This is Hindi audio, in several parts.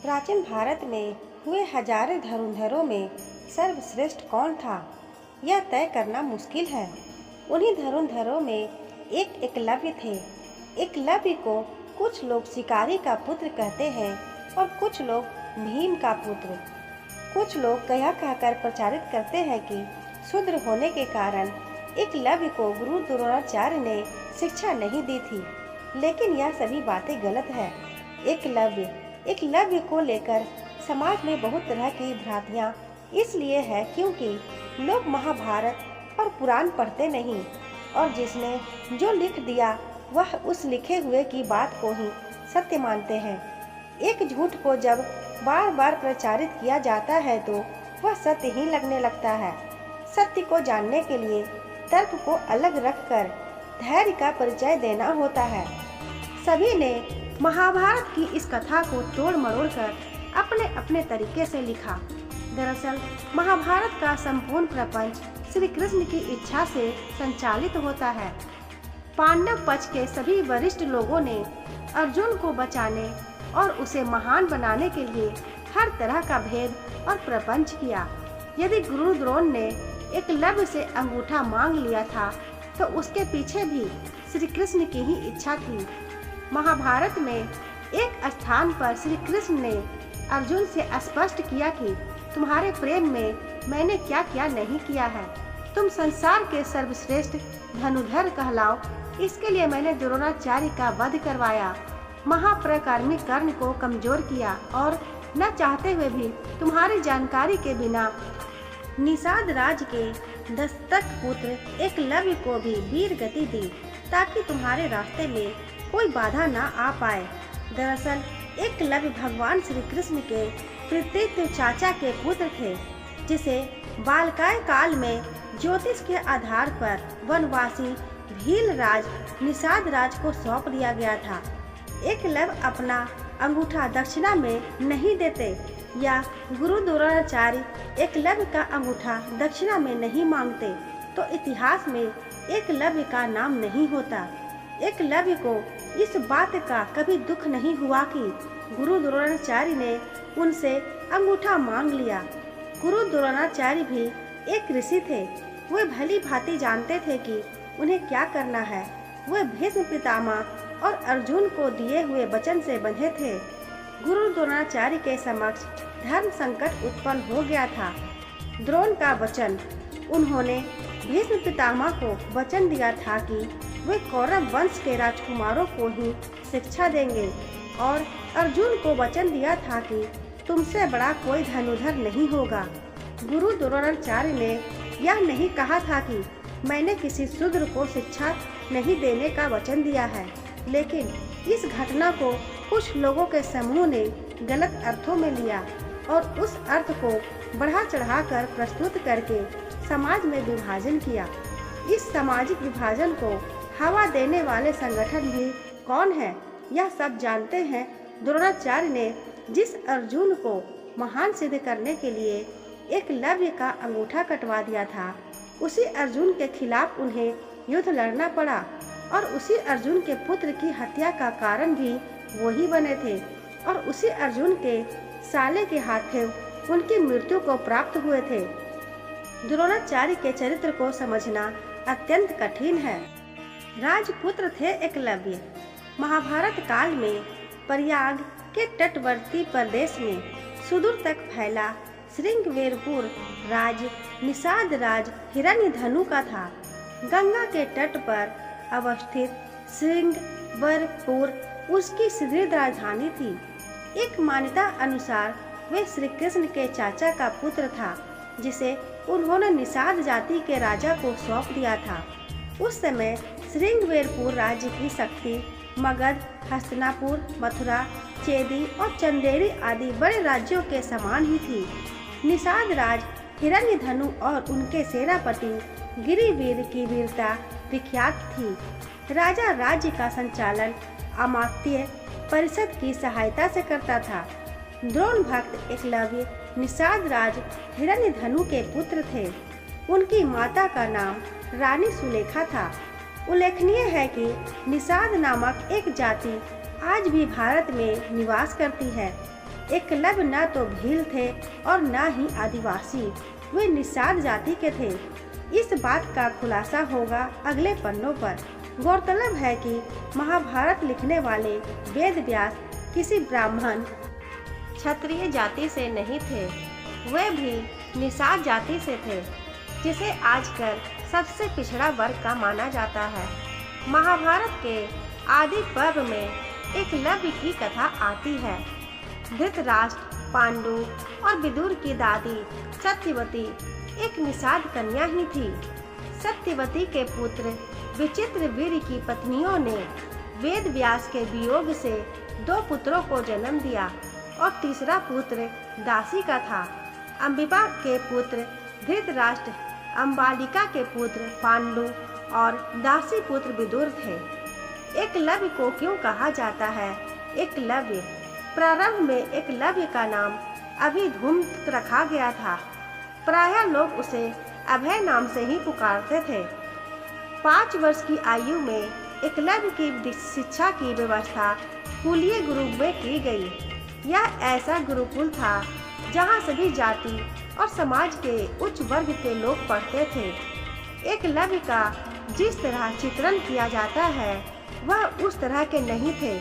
प्राचीन भारत में हुए हजारों धनुर्धरों में सर्वश्रेष्ठ कौन था, यह तय करना मुश्किल है। उन्हीं धनुर्धरों में एक एकलव्य थे। एकलव्य को कुछ लोग शिकारी का पुत्र कहते हैं और कुछ लोग भीम का पुत्र। कुछ लोग कह कहकर प्रचारित करते हैं कि शूद्र होने के कारण एकलव्य को गुरु द्रोणाचार्य ने शिक्षा नहीं दी थी, लेकिन यह सभी बातें गलत है। एकलव्य को लेकर समाज में बहुत तरह की भ्रांतियाँ इसलिए है क्योंकि लोग महाभारत और पुराण पढ़ते नहीं और जिसने जो लिख दिया वह उस लिखे हुए की बात को ही सत्य मानते हैं। एक झूठ को जब बार बार प्रचारित किया जाता है तो वह सत्य ही लगने लगता है। सत्य को जानने के लिए तर्क को अलग रखकर धैर्य का परिचय देना होता है। सभी ने महाभारत की इस कथा को तोड़ मरोड़ कर अपने अपने तरीके से लिखा। दरअसल महाभारत का संपूर्ण प्रपंच श्री कृष्ण की इच्छा से संचालित होता है। पांडव पक्ष के सभी वरिष्ठ लोगों ने अर्जुन को बचाने और उसे महान बनाने के लिए हर तरह का भेद और प्रपंच किया। यदि गुरु द्रोण ने एकलव्य से अंगूठा मांग लिया था तो उसके पीछे भी श्री कृष्ण की ही इच्छा थी। महाभारत में एक स्थान पर श्री कृष्ण ने अर्जुन से स्पष्ट किया कि तुम्हारे प्रेम में मैंने क्या क्या नहीं किया है। तुम संसार के सर्वश्रेष्ठ धनुर्धर कहलाओ, इसके लिए मैंने द्रोणाचार्य का वध करवाया, महापराक्रमी कर्ण को कमजोर किया और न चाहते हुए भी तुम्हारी जानकारी के बिना निषाद राज के दस्तक पुत्र एकलव्य को भी वीर गति दी ताकि तुम्हारे रास्ते में कोई बाधा न आ पाए। दरअसल एकलव्य भगवान श्री कृष्ण के पितृव्य चाचा के पुत्र थे, जिसे बालकाय काल में ज्योतिष के आधार पर वनवासी भील राज निषाद राज को सौंप दिया गया था। एकलव्य अपना अंगूठा दक्षिणा में नहीं देते या गुरु द्रोणाचार्य एकलव्य का अंगूठा दक्षिणा में नहीं मांगते तो इतिहास में एकलव्य का नाम नहीं होता। एकलव्य को इस बात का कभी दुख नहीं हुआ कि गुरु द्रोणाचार्य ने उनसे अंगूठा मांग लिया। गुरु द्रोणाचार्य भी एक ऋषि थे। वे भली भांति जानते थे कि उन्हें क्या करना है। वे भीष्म पितामह और अर्जुन को दिए हुए वचन से बंधे थे। गुरु द्रोणाचार्य के समक्ष धर्म संकट उत्पन्न हो गया था। द्रोण का वचन, उन्होंने भीष्म पितामह को वचन दिया था कि वे कौरव वंश के राजकुमारों को ही शिक्षा देंगे और अर्जुन को वचन दिया था कि तुमसे बड़ा कोई धनुर्धर नहीं होगा। गुरु द्रोणाचार्य ने यह नहीं कहा था कि मैंने किसी शूद्र को शिक्षा नहीं देने का वचन दिया है, लेकिन इस घटना को कुछ लोगों के समूह ने गलत अर्थों में लिया और उस अर्थ को बढ़ा चढ़ाकर प्रस्तुत करके समाज में विभाजन किया। इस सामाजिक विभाजन को हवा देने वाले संगठन भी कौन है, यह सब जानते हैं। द्रोणाचार्य ने जिस अर्जुन को महान सिद्ध करने के लिए एकलव्य का अंगूठा कटवा दिया था, उसी अर्जुन के खिलाफ उन्हें युद्ध लड़ना पड़ा और उसी अर्जुन के पुत्र की हत्या का कारण भी वही बने थे और उसी अर्जुन के साले के हाथों उनकी मृत्यु को प्राप्त हुए थे। द्रोणाचार्य के चरित्र को समझना अत्यंत कठिन है। राजपुत्र थे एकलव्य। महाभारत काल में प्रयाग के तटवर्ती प्रदेश में सुदूर तक फैला श्रृंगवेरपुर राज निषाद राज हिरण्यधनु का था। गंगा के तट पर अवस्थित श्रृंगवेरपुर उसकी सुदृढ़ राजधानी थी। एक मान्यता अनुसार वे श्री कृष्ण के चाचा का पुत्र था, जिसे उन्होंने निषाद जाति के राजा को सौंप दिया था। उस समय श्रृंगवेरपुर राज्य की शक्ति मगध, हस्तिनापुर, मथुरा, चेदी और चंदेरी आदि बड़े राज्यों के समान ही थी। निषाद राज हिरण्यधनु और उनके सेनापति गिरिवीर की वीरता विख्यात थी। राजा राज्य का संचालन अमात्य परिषद की सहायता से करता था। द्रोण भक्त एकलव्य निषाद राज हिरण्यधनु के पुत्र थे। उनकी माता का नाम रानी सुलेखा था। उल्लेखनीय है कि निषाद नामक एक जाति आज भी भारत में निवास करती है। एकलव्य न तो भील थे और न ही आदिवासी, वे निषाद जाति के थे। इस बात का खुलासा होगा अगले पन्नों पर। गौरतलब है कि महाभारत लिखने वाले वेद व्यास किसी ब्राह्मण क्षत्रिय जाति से नहीं थे, वे भी निषाद जाति से थे, जिसे आजकल सबसे पिछड़ा वर्ग का माना जाता है। महाभारत के आदि पर्व में एकलव्य की कथा आती है। धृतराष्ट्र, पांडु और विदुर की दादी सत्यवती एक निषाद कन्या ही थी। सत्यवती के पुत्र विचित्रवीर्य की पत्नियों ने वेद व्यास के वियोग से 2 पुत्रों को जन्म दिया और तीसरा पुत्र दासी का था। अंबिका के पुत्र धृतराष्ट्र, अंबालिका के पुत्र पांडु और दासी पुत्र विदुर थे। एकलव्य को क्यों कहा जाता है एकलव्य? प्रारंभ में एकलव्य का नाम अभिधूम रखा गया था। प्रायः लोग उसे अभय नाम से ही पुकारते थे। 5 वर्ष की आयु में एकलव्य की शिक्षा की व्यवस्था कुलीय गुरु में की गई। यह ऐसा गुरुकुल था जहां सभी जाति और समाज के उच्च वर्ग के लोग पढ़ते थे। एकलव्य का जिस तरह चित्रण किया जाता है वह उस तरह के नहीं थे।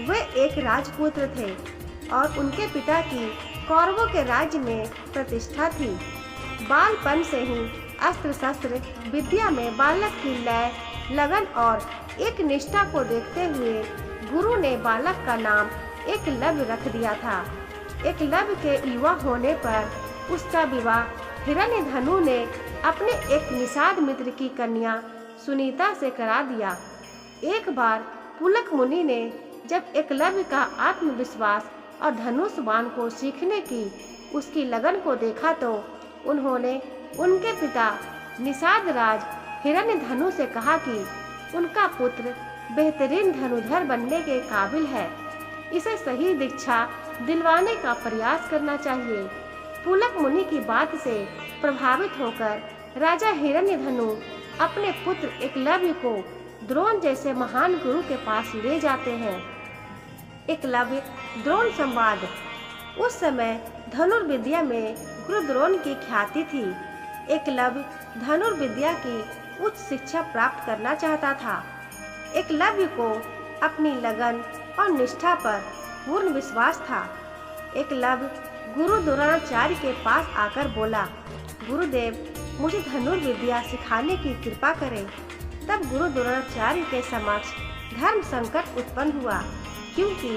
वे एक राजपुत्र थे और उनके पिता की कौरवों के राज्य में प्रतिष्ठा थी। बालपन से ही अस्त्र शस्त्र विद्या में बालक की लय, लगन और एक निष्ठा को देखते हुए गुरु ने बालक का नाम एकलव्य रख दिया था। एकलव्य के युवा होने पर उसका विवाह हिरण्यधनु ने अपने एक निषाद मित्र की कन्या सुनीता से करा दिया। एक बार पुलक मुनि ने जब एकलव्य का आत्मविश्वास और धनुष बाण को सीखने की उसकी लगन को देखा तो उन्होंने उनके पिता निषाद राज हिरण्यधनु से कहा कि उनका पुत्र बेहतरीन धनुधर बनने के काबिल है, इसे सही दीक्षा दिलवाने का प्रयास करना चाहिए। पुलक मुनि की बात से प्रभावित होकर राजा हिरण्यधनु अपने पुत्र एकलव्य को द्रोण जैसे महान गुरु के पास ले जाते हैं। एकलव्य द्रोण संवाद। उस समय धनुर्विद्या में गुरु द्रोण की ख्याति थी। एकलव्य धनुर्विद्या की उच्च शिक्षा प्राप्त करना चाहता था। एकलव्य को अपनी लगन और निष्ठा पर पूर्ण विश्वास था। एकलव्य गुरु द्रोणाचार्य के पास आकर बोला, गुरुदेव मुझे धनुर्विद्या सिखाने की कृपा करें। तब गुरु द्रोणाचार्य के समक्ष धर्म संकट उत्पन्न हुआ, क्योंकि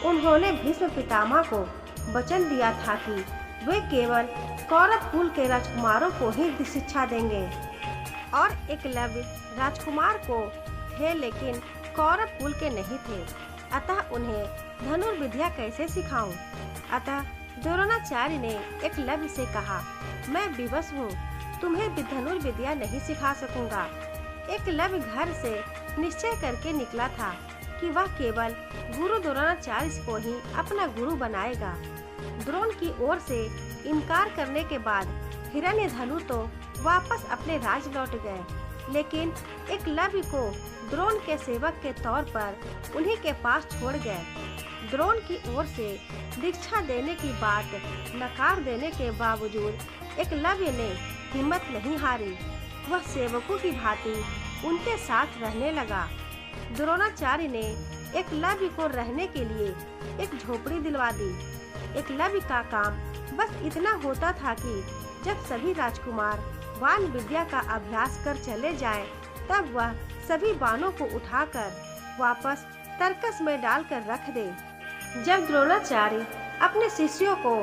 उन्होंने भीष्म पितामह को वचन दिया था कि वे केवल कौरव कुल के राजकुमारों को ही शिक्षा देंगे और एकलव्य राजकुमार को थे लेकिन कौरव कुल के नहीं थे, अतः उन्हें धनुर्विद्या कैसे सिखाऊं? अतः द्रोणाचार्य ने एकलव्य से कहा, मैं विवश हूँ, तुम्हें धनुर्विद्या नहीं सिखा सकूंगा। एकलव्य घर से निश्चय करके निकला था कि वह केवल गुरु द्रोणाचार्य को ही अपना गुरु बनाएगा। द्रोण की ओर से इनकार करने के बाद हिरण्यधनु तो वापस अपने राज लौट गए, लेकिन एकलव्य को द्रोण के सेवक के तौर पर उन्हीं के पास छोड़ गए। द्रोण की ओर से दीक्षा देने की बात नकार देने के बावजूद एकलव्य ने हिम्मत नहीं हारी। वह सेवकों की भांति उनके साथ रहने लगा। द्रोणाचार्य ने एकलव्य को रहने के लिए एक झोपड़ी दिलवा दी। एकलव्य का काम बस इतना होता था कि जब सभी राजकुमार बाण विद्या का अभ्यास कर चले जाएं, तब वह सभी बाणों को उठाकर वापस तरकस में डालकर रख दे। जब द्रोणाचार्य अपने शिष्यों को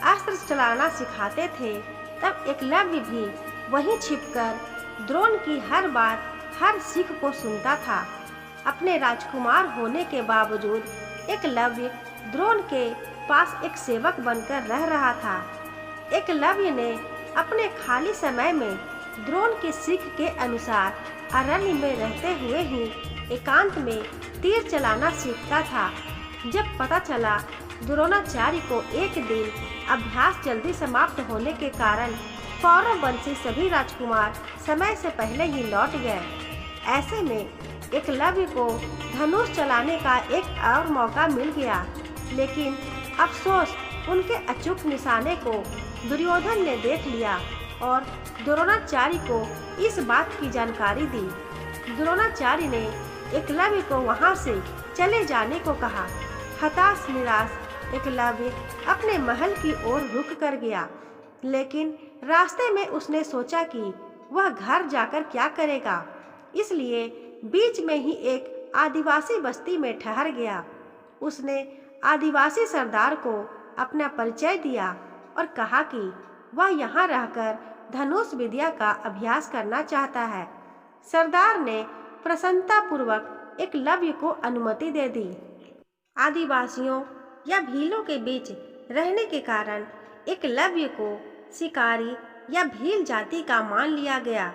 अस्त्र चलाना सिखाते थे, तब एकलव्य भी वहीं छिपकर द्रोण की हर बात, हर सीख को सुनता था। अपने राजकुमार होने के बावजूद एकलव्य द्रोण के पास एक सेवक बनकर रह रहा था। एकलव्य ने अपने खाली समय में द्रोण की सीख के अनुसार अरण्य में रहते हुए ही एकांत में तीर चलाना सीखता था। जब पता चला द्रोणाचार्य को एक दिन अभ्यास जल्दी समाप्त होने के कारण कौरव वंशी सभी राजकुमार समय से पहले ही लौट गए। ऐसे में एकलव्य को धनुष चलाने का एक और मौका मिल गया, लेकिन अफसोस उनके अचूक निशाने को दुर्योधन ने देख लिया और द्रोणाचार्य को इस बात की जानकारी दी। द्रोणाचार्य ने एकलव्य को वहां से चले जाने को कहा। हताश निराश एकलव्य अपने महल की ओर रुक कर गया, लेकिन रास्ते में उसने सोचा कि वह घर जाकर क्या करेगा, इसलिए बीच में ही एक आदिवासी बस्ती में ठहर गया। उसने आदिवासी सरदार को अपना परिचय दिया और कहा कि वह यहाँ रहकर धनुष विद्या का अभ्यास करना चाहता है। सरदार ने प्रसन्नतापूर्वक एकलव्य को अनुमति दे दी। आदिवासियों या भीलों के बीच रहने के कारण एकलव्य को शिकारी या भील जाति का मान लिया गया।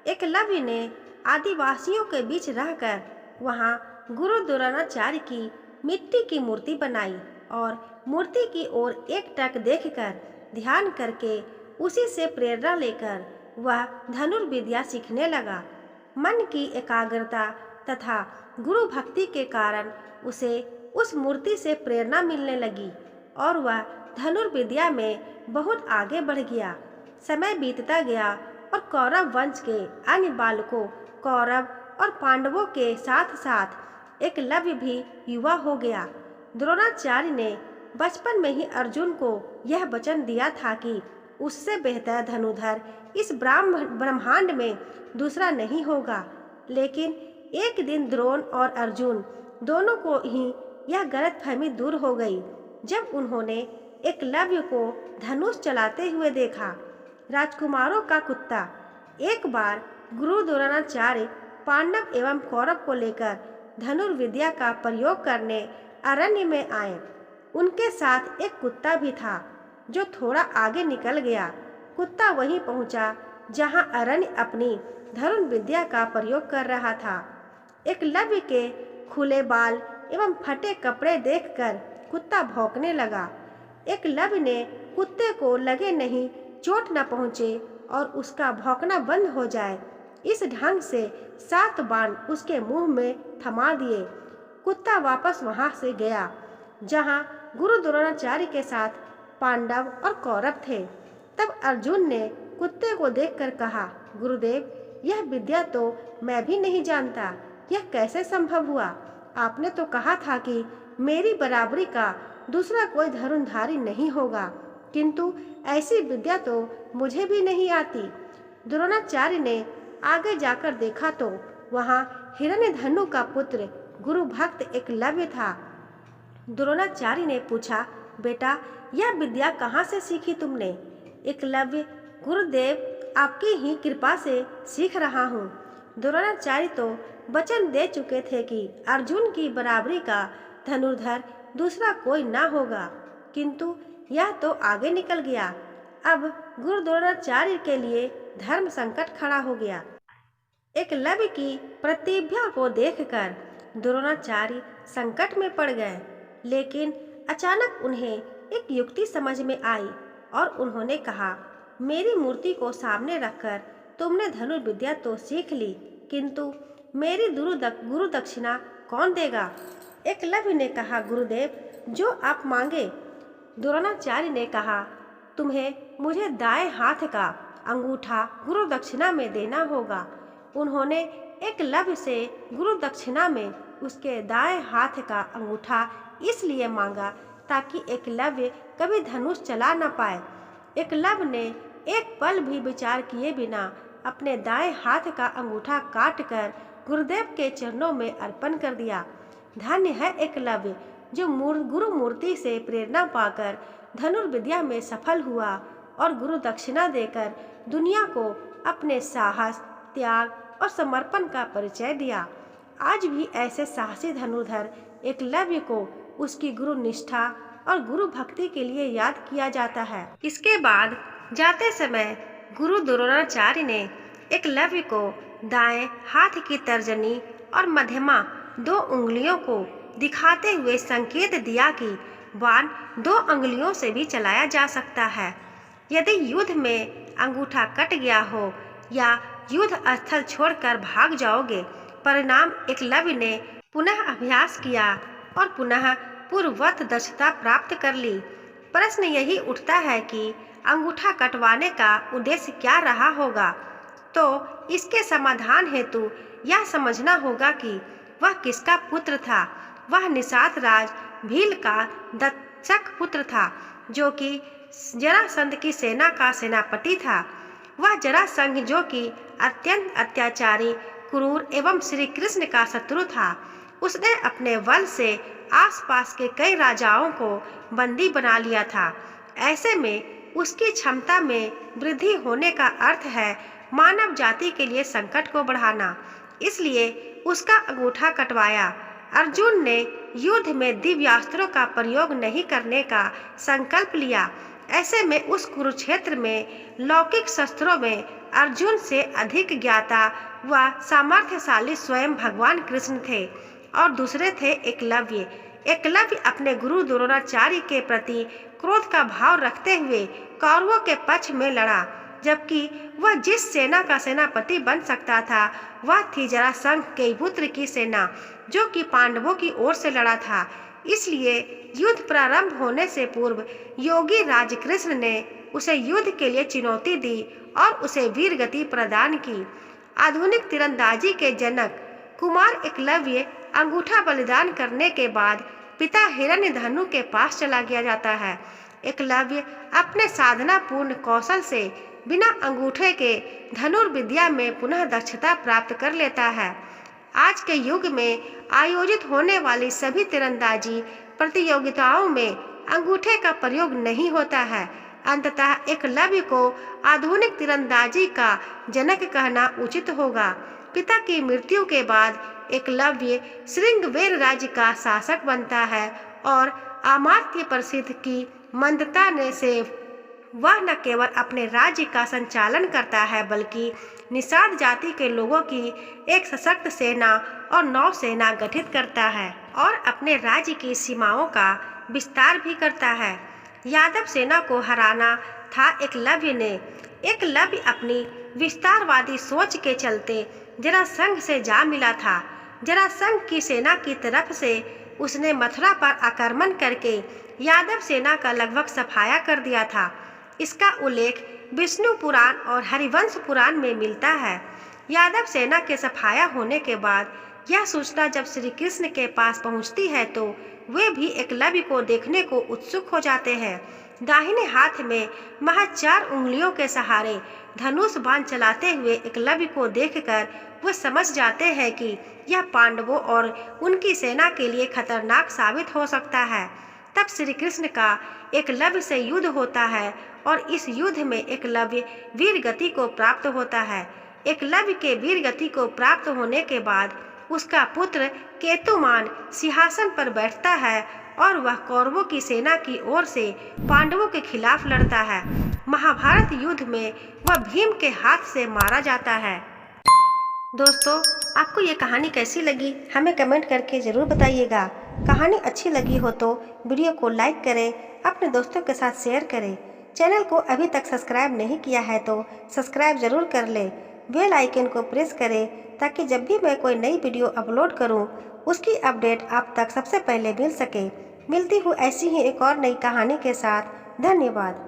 एकलव्य ने आदिवासियों के बीच रहकर वहां गुरु द्रोणाचार्य की मिट्टी की मूर्ति बनाई और मूर्ति की ओर एकटक देखकर ध्यान करके उसी से प्रेरणा लेकर वह धनुर्विद्या सीखने लगा। मन की एकाग्रता तथा गुरु भक्ति के कारण उसे उस मूर्ति से प्रेरणा मिलने लगी और वह धनुर्विद्या में बहुत आगे बढ़ गया। समय बीतता गया और कौरव वंश के अन्य बालकों कौरव और पांडवों के साथ साथ एकलव्य भी युवा हो गया। द्रोणाचार्य ने बचपन में ही अर्जुन को यह वचन दिया था कि उससे बेहतर धनुधर इस ब्रह्मांड में दूसरा नहीं होगा, लेकिन एक दिन द्रोण और अर्जुन दोनों को ही यह गलतफहमी दूर हो गई जब उन्होंने एकलव्य को धनुष चलाते हुए देखा। राजकुमारों का कुत्ता एक बार गुरु द्रोणाचार्य पांडव एवं कौरव को लेकर धनुर्विद्या का प्रयोग करने अरण्य में आए। उनके साथ एक कुत्ता भी था जो थोड़ा आगे निकल गया। कुत्ता वहीं पहुंचा जहां अरण्य अपनी धनुर्विद्या का प्रयोग कर रहा था। एकलव्य के खुले बाल एवं फटे कपड़े देखकर कुत्ता भौंकने लगा। एकलव्य ने कुत्ते को लगे नहीं चोट न पहुँचे और उसका भौंकना बंद हो जाए, इस ढंग से 7 बाण उसके मुंह में थमा दिए। कुत्ता वापस वहां से गया जहां गुरु द्रोणाचार्य के साथ पांडव और कौरव थे। तब अर्जुन ने कुत्ते को देखकर कहा, गुरुदेव, यह विद्या तो मैं भी नहीं जानता, यह कैसे संभव हुआ? आपने तो कहा था कि मेरी बराबरी का दूसरा कोई धनुर्धारी नहीं होगा, किंतु ऐसी विद्या तो मुझे भी नहीं आती। द्रोणाचार्य ने आगे जाकर देखा तो वहां हिरण्यधनु का पुत्र गुरु भक्त एकलव्य था। द्रोणाचार्य ने पूछा, बेटा, यह विद्या कहाँ से सीखी तुमने? एकलव्य, गुरुदेव, आपकी ही कृपा से सीख रहा हूँ। द्रोणाचार्य तो वचन दे चुके थे कि अर्जुन की बराबरी का धनुर्धर दूसरा कोई ना होगा, किंतु यह तो आगे निकल गया। अब गुरु द्रोणाचार्य के लिए धर्म संकट खड़ा हो गया। एकलव्य की प्रतिभा को देखकर द्रोणाचार्य संकट में पड़ गए, लेकिन अचानक उन्हें एक युक्ति समझ में आई और उन्होंने कहा, मेरी मूर्ति को सामने रखकर तुमने धनुर्विद्या तो सीख ली, किंतु मेरी गुरु दक्षिणा कौन देगा? एकलव्य ने कहा, गुरुदेव, जो आप मांगे। द्रोणाचार्य ने कहा, तुम्हें मुझे दाएं हाथ का अंगूठा गुरु दक्षिणा में देना होगा। उन्होंने एकलव्य से गुरु दक्षिणा में उसके दाएं हाथ का अंगूठा इसलिए मांगा ताकि एकलव्य कभी धनुष चला न पाए। एकलव्य ने एक पल भी विचार किए बिना अपने दाएं हाथ का अंगूठा काटकर गुरुदेव के चरणों में अर्पण कर दिया। धन्य है एकलव्य जो गुरु मूर्ति से प्रेरणा पाकर धनुर्विद्या में सफल हुआ और गुरु दक्षिणा देकर दुनिया को अपने साहस, त्याग और समर्पण का परिचय दिया। आज भी ऐसे साहसी धनुर्धर एकलव्य को उसकी गुरु निष्ठा और गुरु भक्ति के लिए याद किया जाता है। इसके बाद जाते समय गुरु द्रोणाचार्य ने एकलव्य को दाएं हाथ की तर्जनी और मध्यमा 2 उंगलियों को दिखाते हुए संकेत दिया कि बाण 2 अंगुलियों से भी चलाया जा सकता है। यदि युद्ध में अंगूठा कट गया हो या युद्ध स्थल छोड़कर भाग जाओगे। परिणाम एकलव्य ने पुनः अभ्यास किया और पुनः पूर्ववत दक्षता प्राप्त कर ली। प्रश्न यही उठता है कि अंगूठा कटवाने का उद्देश्य क्या रहा होगा। तो इसके समाधान हेतु यह समझना होगा कि वह किसका पुत्र था। वह निषाद राज भील का दक्षक पुत्र था, जो कि जरासंध की सेना का सेनापति था। वह जरासंध जो कि अत्यंत अत्याचारी, क्रूर एवं श्री कृष्ण का शत्रु था। उसने अपने बल से आसपास के कई राजाओं को बंदी बना लिया था। ऐसे में उसकी क्षमता में वृद्धि होने का अर्थ है मानव जाति के लिए संकट को बढ़ाना। इसलिए उसका अंगूठा कटवाया। अर्जुन ने युद्ध में दिव्यास्त्रों का प्रयोग नहीं करने का संकल्प लिया। ऐसे में उस कुरुक्षेत्र में लौकिक शस्त्रों में अर्जुन से अधिक ज्ञाता व सामर्थ्यशाली स्वयं भगवान कृष्ण थे और दूसरे थे एकलव्य। एकलव्य अपने गुरु द्रोणाचार्य के प्रति क्रोध का भाव रखते हुए कौरवों के पक्ष में लड़ा, जबकि वह जिस सेना का सेनापति बन सकता था वह थी जरासंध के पुत्र की सेना, जो कि पांडवों की ओर से लड़ा था। इसलिए युद्ध प्रारंभ होने से पूर्व योगी राज कृष्ण ने उसे युद्ध के लिए चुनौती दी और उसे वीर गति प्रदान की। आधुनिक तीरंदाजी के जनक कुमार एकलव्य अंगूठा बलिदान करने के बाद पिता हिरण्यधनु के पास चला गया जाता है। एकलव्य अपने साधना पूर्ण कौशल से बिना अंगूठे के धनुर्विद्या में पुनः दक्षता प्राप्त कर लेता है। आज के युग में आयोजित होने वाली सभी तीरंदाजी प्रतियोगिताओं में अंगूठे का प्रयोग नहीं होता है। अंततः एकलव्य को आधुनिक तीरंदाजी का जनक कहना उचित होगा। पिता की मृत्यु के बाद एकलव्य श्रृंगवेर राज्य का शासक बनता है और अमात्य प्रसिद्ध की मंदता ने से वह न केवल अपने राज्य का संचालन करता है बल्कि निषाद जाति के लोगों की एक सशक्त सेना और नौसेना गठित करता है और अपने राज्य की सीमाओं का विस्तार भी करता है। यादव सेना को हराना था एकलव्य ने। एकलव्य अपनी विस्तारवादी सोच के चलते जरासंध से जा मिला था। जरासंध की सेना की तरफ से उसने मथुरा पर आक्रमण करके यादव सेना का लगभग सफाया कर दिया था। इसका उल्लेख विष्णु पुराण और हरिवंश पुराण में मिलता है। यादव सेना के सफाया होने के बाद यह सूचना जब श्री कृष्ण के पास पहुंचती है तो वे भी एकलव्य को देखने को उत्सुक हो जाते हैं। दाहिने हाथ में महज 4 उंगलियों के सहारे धनुष बाण चलाते हुए एकलव्य को देखकर वे समझ जाते हैं कि यह पांडवों और उनकी सेना के लिए खतरनाक साबित हो सकता है। तब श्री कृष्ण का एकलव्य से युद्ध होता है और इस युद्ध में एकलव्य वीर गति को प्राप्त होता है। एकलव्य के वीर गति को प्राप्त होने के बाद उसका पुत्र केतुमान सिंहासन पर बैठता है और वह कौरवों की सेना की ओर से पांडवों के खिलाफ लड़ता है। महाभारत युद्ध में वह भीम के हाथ से मारा जाता है। दोस्तों, आपको ये कहानी कैसी लगी हमें कमेंट करके ज़रूर बताइएगा। कहानी अच्छी लगी हो तो वीडियो को लाइक करें, अपने दोस्तों के साथ शेयर करें। चैनल को अभी तक सब्सक्राइब नहीं किया है तो सब्सक्राइब ज़रूर कर लें। बेल आइकन को प्रेस करें ताकि जब भी मैं कोई नई वीडियो अपलोड करूं, उसकी अपडेट आप तक सबसे पहले मिल सके। मिलती हूँ ऐसी ही एक और नई कहानी के साथ। धन्यवाद।